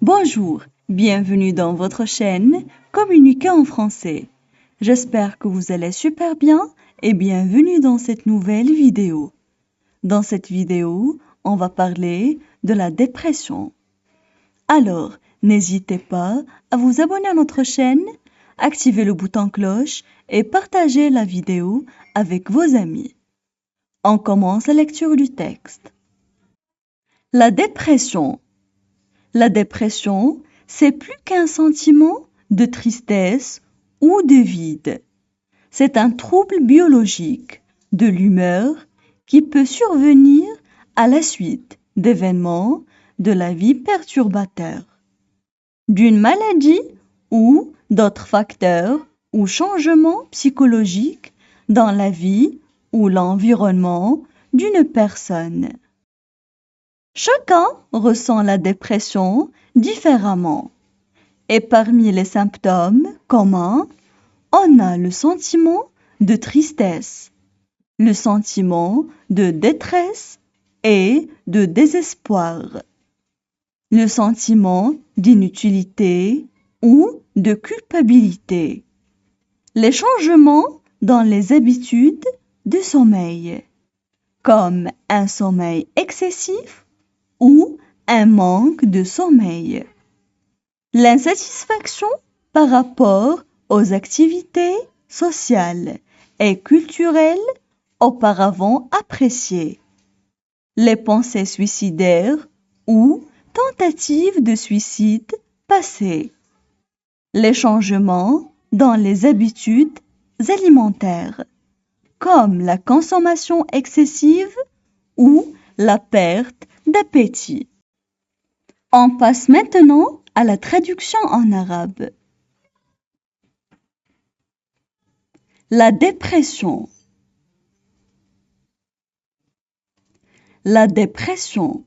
Bonjour, bienvenue dans votre chaîne Communiquer en français. J'espère que vous allez super bien et bienvenue dans cette nouvelle vidéo. Dans cette vidéo, on va parler de la dépression. Alors, n'hésitez pas à vous abonner à notre chaîne, activer le bouton cloche et partager la vidéo avec vos amis. On commence la lecture du texte. La dépression. La dépression, c'est plus qu'un sentiment de tristesse ou de vide. C'est un trouble biologique de l'humeur qui peut survenir à la suite d'événements de la vie perturbateurs, d'une maladie ou d'autres facteurs ou changements psychologiques dans la vie ou l'environnement d'une personne. Chacun ressent la dépression différemment. Et parmi les symptômes communs, on a le sentiment de tristesse, le sentiment de détresse et de désespoir, le sentiment d'inutilité ou de culpabilité, les changements dans les habitudes de sommeil, comme un sommeil excessif ou un manque de sommeil. L'insatisfaction par rapport aux activités sociales et culturelles auparavant appréciées. Les pensées suicidaires ou tentatives de suicide passées. Les changements dans les habitudes alimentaires, comme la consommation excessive ou la perte d'appétit. On passe maintenant à la traduction en arabe. La dépression. La dépression.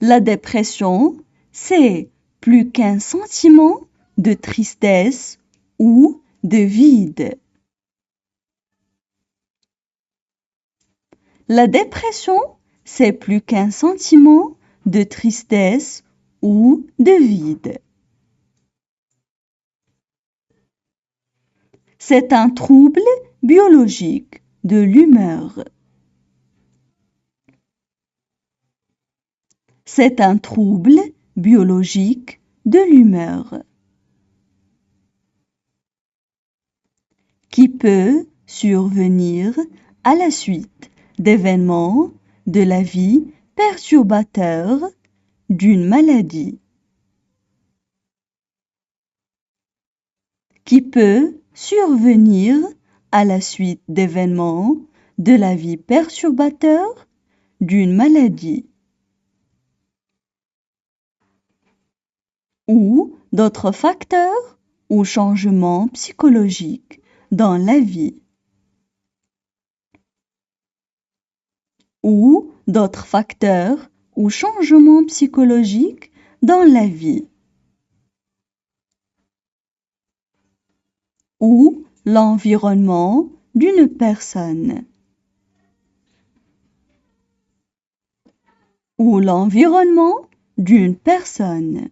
La dépression, c'est plus qu'un sentiment de tristesse ou de vide. La dépression, c'est plus qu'un sentiment de tristesse ou de vide. C'est un trouble biologique de l'humeur. C'est un trouble biologique de l'humeur qui peut survenir à la suite d'événements de la vie perturbateurs d'une maladie, qui peut survenir à la suite d'événements de la vie perturbateurs d'une maladie ou d'autres facteurs ou changements psychologiques dans la vie ou d'autres facteurs ou changements psychologiques dans la vie ou l'environnement d'une personne ou l'environnement d'une personne.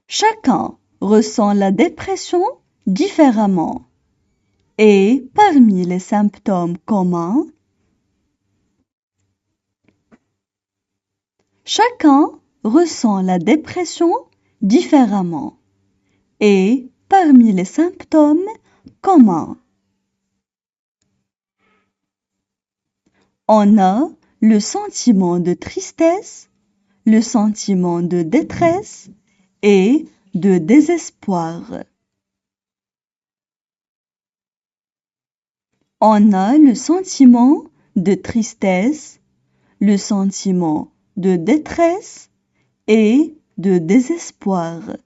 Chacun ressent la dépression différemment. Et parmi les symptômes communs, chacun ressent la dépression différemment. Et parmi les symptômes communs, on a le sentiment de tristesse, le sentiment de détresse et de désespoir. On a le sentiment de tristesse, le sentiment de détresse et de désespoir.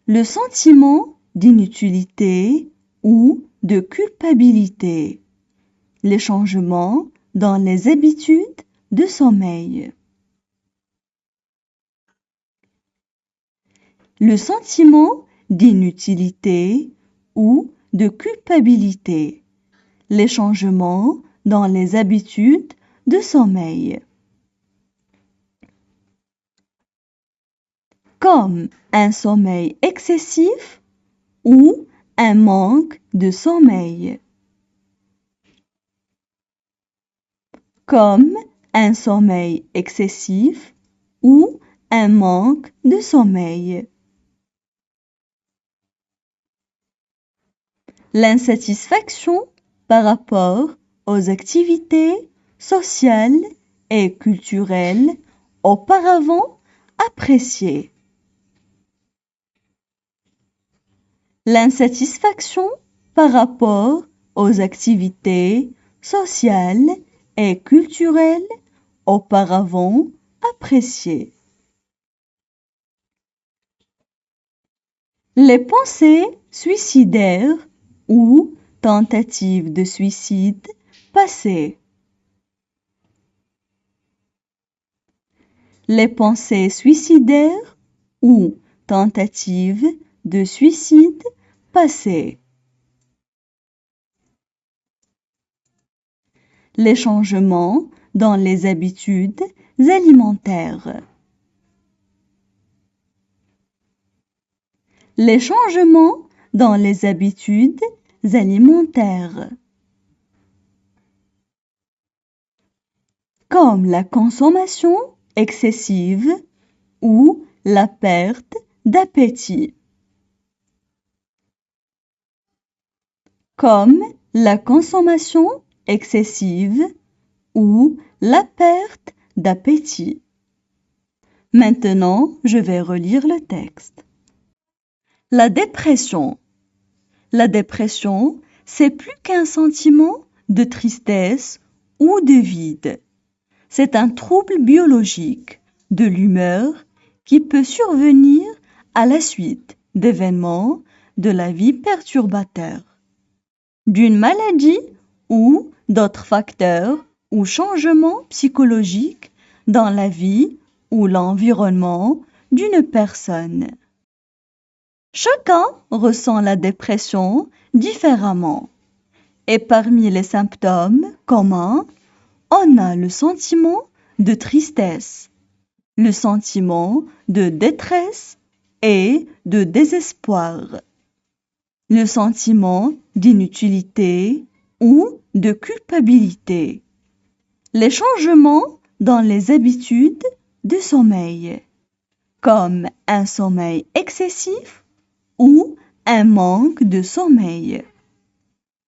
Le sentiment d'inutilité ou de culpabilité. Les changements dans les habitudes de sommeil. Le sentiment d'inutilité ou de culpabilité. Les changements dans les habitudes de sommeil. Comme un sommeil excessif ou un manque de sommeil. Comme un sommeil excessif ou un manque de sommeil. L'insatisfaction par rapport aux activités sociales et culturelles auparavant appréciées. L'insatisfaction par rapport aux activités sociales et culturelles auparavant appréciées. Les pensées suicidaires ou tentatives de suicide passées. Les pensées suicidaires ou tentatives de suicide passées. Les changements dans les habitudes alimentaires. Les changements dans les habitudes alimentaires. Comme la consommation excessive ou la perte d'appétit. Comme la consommation excessive ou la perte d'appétit. Maintenant, je vais relire le texte. La dépression. La dépression, c'est plus qu'un sentiment de tristesse ou de vide. C'est un trouble biologique de l'humeur qui peut survenir à la suite d'événements de la vie perturbateurs, d'une maladie ou d'autres facteurs ou changements psychologiques dans la vie ou l'environnement d'une personne. Chacun ressent la dépression différemment. Et parmi les symptômes communs, on a le sentiment de tristesse, le sentiment de détresse et de désespoir, le sentiment d'inutilité ou de culpabilité, les changements dans les habitudes de sommeil, comme un sommeil excessif ou un manque de sommeil,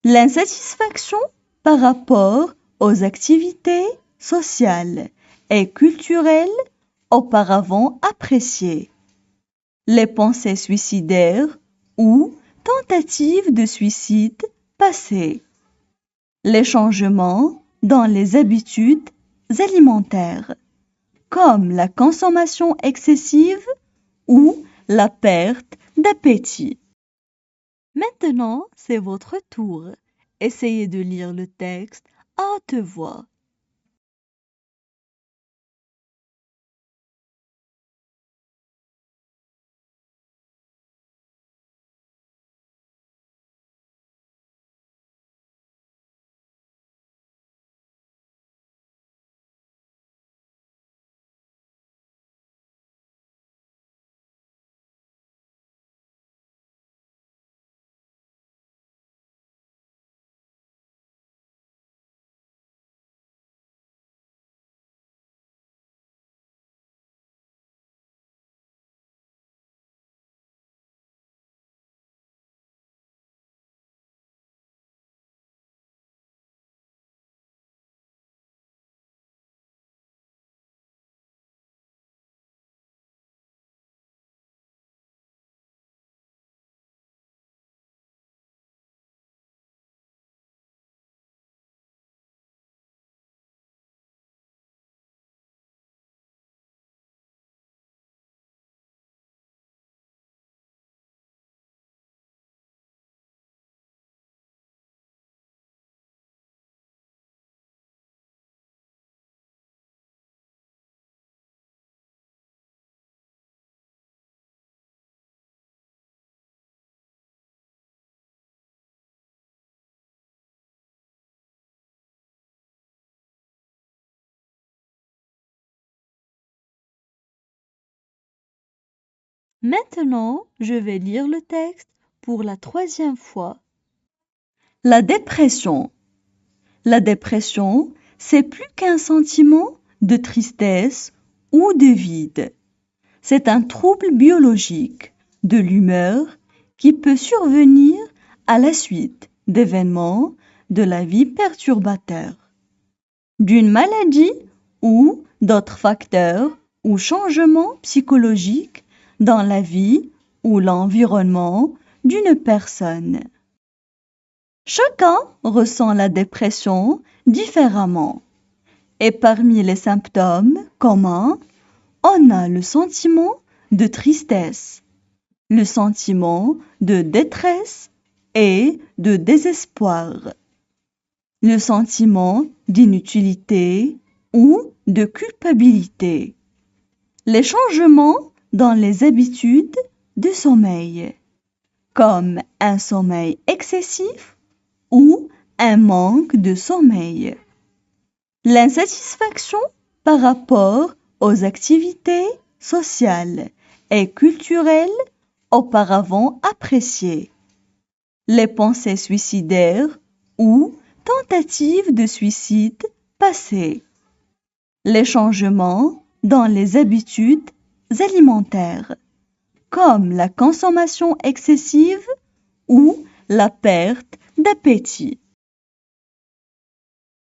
l'insatisfaction par rapport aux activités sociales et culturelles auparavant appréciées, les pensées suicidaires ou tentatives de suicide passées, les changements dans les habitudes alimentaires, comme la consommation excessive ou la perte d'appétit. Maintenant, c'est votre tour. Essayez de lire le texte à haute voix. Maintenant, je vais lire le texte pour la 3e fois. La dépression. La dépression, c'est plus qu'un sentiment de tristesse ou de vide. C'est un trouble biologique de l'humeur qui peut survenir à la suite d'événements de la vie perturbateurs, d'une maladie ou d'autres facteurs ou changements psychologiques dans la vie ou l'environnement d'une personne. Chacun ressent la dépression différemment. Et parmi les symptômes communs, on a le sentiment de tristesse, le sentiment de détresse et de désespoir, le sentiment d'inutilité ou de culpabilité, les changements dans les habitudes de sommeil, comme un sommeil excessif ou un manque de sommeil, l'insatisfaction par rapport aux activités sociales et culturelles auparavant appréciées, les pensées suicidaires ou tentatives de suicide passées, les changements dans les habitudes alimentaires, comme la consommation excessive ou la perte d'appétit.